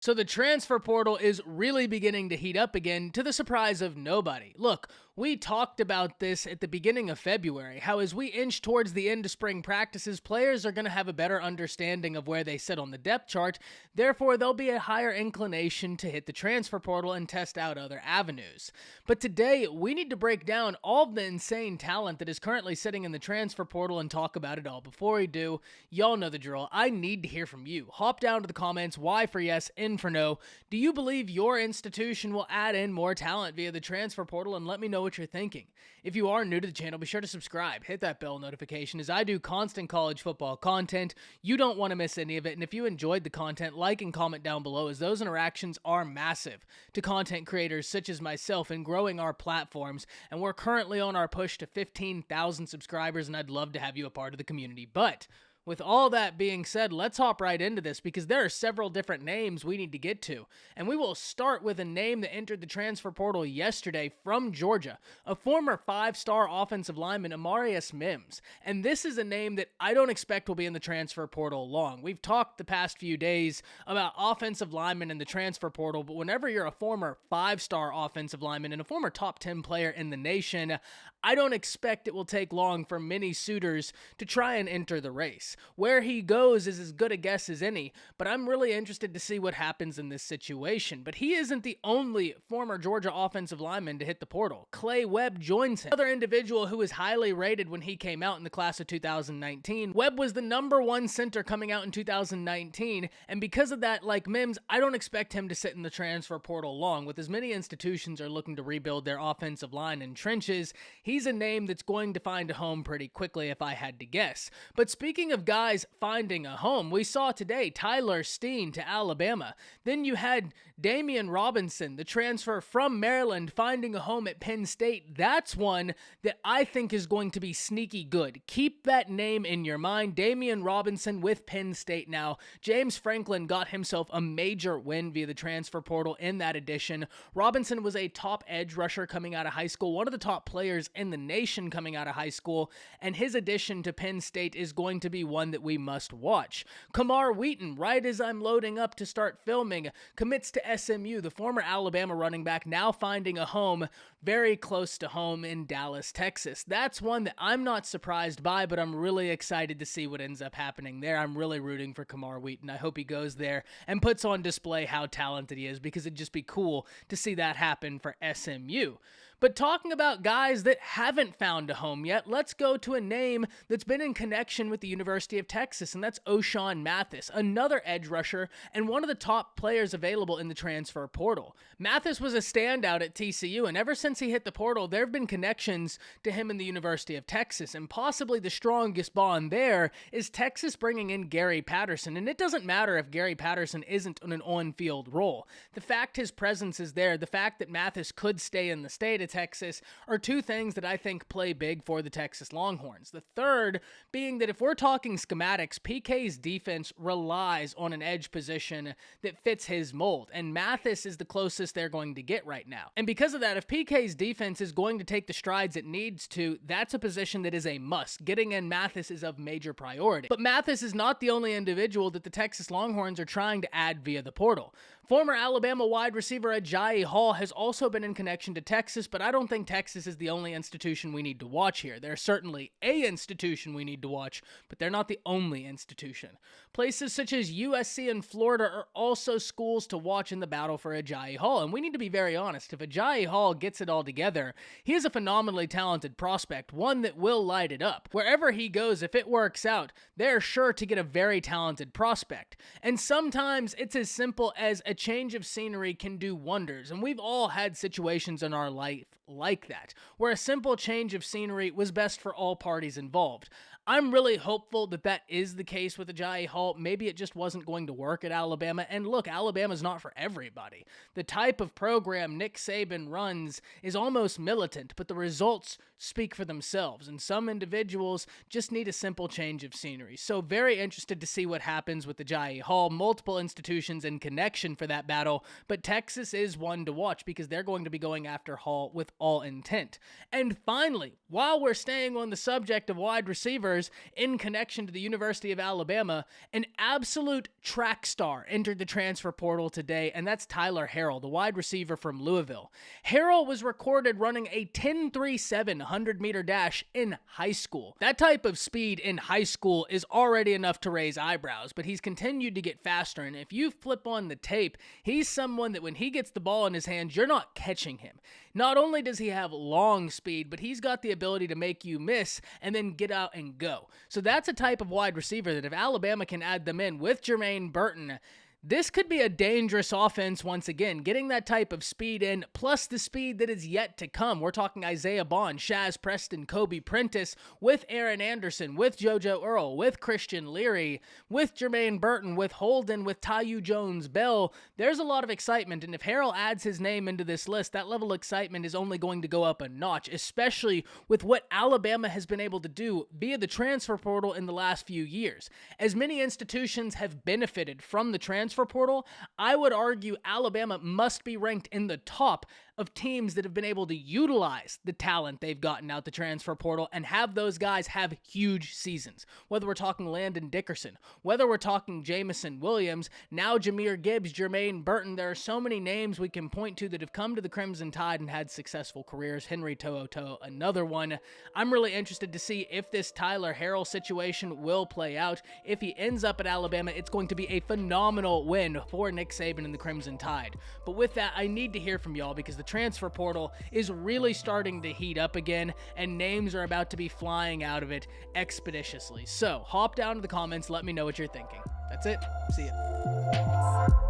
So the transfer portal is really beginning to heat up again to the surprise of nobody. Look, we talked about this at the beginning of February, how as we inch towards the end of spring practices, players are going to have a better understanding of where they sit on the depth chart. Therefore, there'll be a higher inclination to hit the transfer portal and test out other avenues. But today, we need to break down all of the insane talent that is currently sitting in the transfer portal and talk about it all. Before we do, y'all know the drill. I need to hear from you. Hop down to the comments, Y for yes, N for no. Do you believe your institution will add in more talent via the transfer portal? And let me know what you're thinking. If you are new to the channel, be sure to subscribe, hit that bell notification as I do constant college football content. You don't want to miss any of it. And if you enjoyed the content, like and comment down below, as those interactions are massive to content creators such as myself in growing our platforms. And we're currently on our push to 15,000 subscribers, and I'd love to have you a part of the community. But with all that being said, let's hop right into this because there are several different names we need to get to. And we will start with a name that entered the transfer portal yesterday from Georgia, a former 5-star offensive lineman, Amarius Mims. And this is a name that I don't expect will be in the transfer portal long. We've talked the past few days about offensive linemen in the transfer portal, but whenever you're a former 5-star offensive lineman and a former top 10 player in the nation, I don't expect it will take long for many suitors to try and enter the race. Where he goes is as good a guess as any, but I'm really interested to see what happens in this situation. But he isn't the only former Georgia offensive lineman to hit the portal. Webb joins him. Another individual who was highly rated when he came out in the class of 2019. Webb was the #1 center coming out in 2019, and because of that, like Mims, I don't expect him to sit in the transfer portal long. With as many institutions are looking to rebuild their offensive line and trenches, he's a name that's going to find a home pretty quickly if I had to guess. But speaking of guys finding a home, we saw today Tyler Steen to Alabama. Then you had Damien Robinson, the transfer from Maryland, finding a home at Penn State. That's one that I think is going to be sneaky good. Keep that name in your mind. Damien Robinson with Penn State now. James Franklin got himself a major win via the transfer portal in that edition. Robinson was a top edge rusher coming out of high school, one of the top players in the nation coming out of high school, and his addition to Penn State is going to be one that we must watch. Kamar Wheaton, right as I'm loading up to start filming, commits to SMU, the former Alabama running back, now finding a home very close to home in Dallas, Texas. That's one that I'm not surprised by, but I'm really excited to see what ends up happening there. I'm really rooting for Kamar Wheaton. I hope he goes there and puts on display how talented he is, because it'd just be cool to see that happen for SMU. But talking about guys that haven't found a home yet, let's go to a name that's been in connection with the University of Texas, and that's O'Shawn Mathis, another edge rusher and one of the top players available in the transfer portal. Mathis was a standout at TCU, and ever since he hit the portal, there have been connections to him in the University of Texas, and possibly the strongest bond there is Texas bringing in Gary Patterson. And it doesn't matter if Gary Patterson isn't in an on-field role. The fact his presence is there, the fact that Mathis could stay in the state of Texas, are two things that I think play big for the Texas Longhorns. The third being that if we're talking schematics, PK's defense relies on an edge position that fits his mold, and Mathis is the closest they're going to get right now. And because of that, if PK's defense is going to take the strides it needs to, that's a position that is a must. Getting in Mathis is of major priority. But Mathis is not the only individual that the Texas Longhorns are trying to add via the portal. Former Alabama wide receiver Ajayi Hall has also been in connection to Texas, but I don't think Texas is the only institution we need to watch here. They're certainly a institution we need to watch, but they're not the only institution. Places such as USC and Florida are also schools to watch in the battle for Ajayi Hall, and we need to be very honest. If Ajayi Hall gets it all together, he is a phenomenally talented prospect, one that will light it up. Wherever he goes, if it works out, they're sure to get a very talented prospect. And sometimes it's as simple as a change of scenery can do wonders, and we've all had situations in our life like that, where a simple change of scenery was best for all parties involved. I'm really hopeful that that is the case with Ajayi Hall. Maybe it just wasn't going to work at Alabama. And look, Alabama's not for everybody. The type of program Nick Saban runs is almost militant, but the results speak for themselves. And some individuals just need a simple change of scenery. So very interested to see what happens with Ajayi Hall. Multiple institutions in connection for that battle, but Texas is one to watch because they're going to be going after Hall with all intent. And finally, while we're staying on the subject of wide receivers, transfers in connection to the University of Alabama, an absolute track star entered the transfer portal today, and that's Tyler Harrell, the wide receiver from Louisville. Harrell was recorded running a 10.37 100-meter dash in high school. That type of speed in high school is already enough to raise eyebrows, but he's continued to get faster, and if you flip on the tape, he's someone that when he gets the ball in his hands, you're not catching him. Not only does he have long speed, but he's got the ability to make you miss and then get out and go. So that's a type of wide receiver that if Alabama can add them in with Jermaine Burton, this could be a dangerous offense once again, getting that type of speed in, plus the speed that is yet to come. We're talking Isaiah Bond, Shaz Preston, Kobe Prentice, with Aaron Anderson, with JoJo Earl, with Christian Leary, with Jermaine Burton, with Holden, with Tyu Jones-Bell. There's a lot of excitement, and if Harrell adds his name into this list, that level of excitement is only going to go up a notch, especially with what Alabama has been able to do via the transfer portal in the last few years. As many institutions have benefited from the transfer portal, I would argue Alabama must be ranked in the top of teams that have been able to utilize the talent they've gotten out the transfer portal and have those guys have huge seasons. Whether we're talking Landon Dickerson, whether we're talking Jamison Williams, now Jahmyr Gibbs, Jermaine Burton, there are so many names we can point to that have come to the Crimson Tide and had successful careers. Henry To'oTo'o, another one. I'm really interested to see if this Tyler Harrell situation will play out. If he ends up at Alabama, it's going to be a phenomenal win for Nick Saban and the Crimson Tide. But with that, I need to hear from y'all because the transfer portal is really starting to heat up again, and names are about to be flying out of it expeditiously. So hop down to the comments, let me know what you're thinking. That's it. See ya.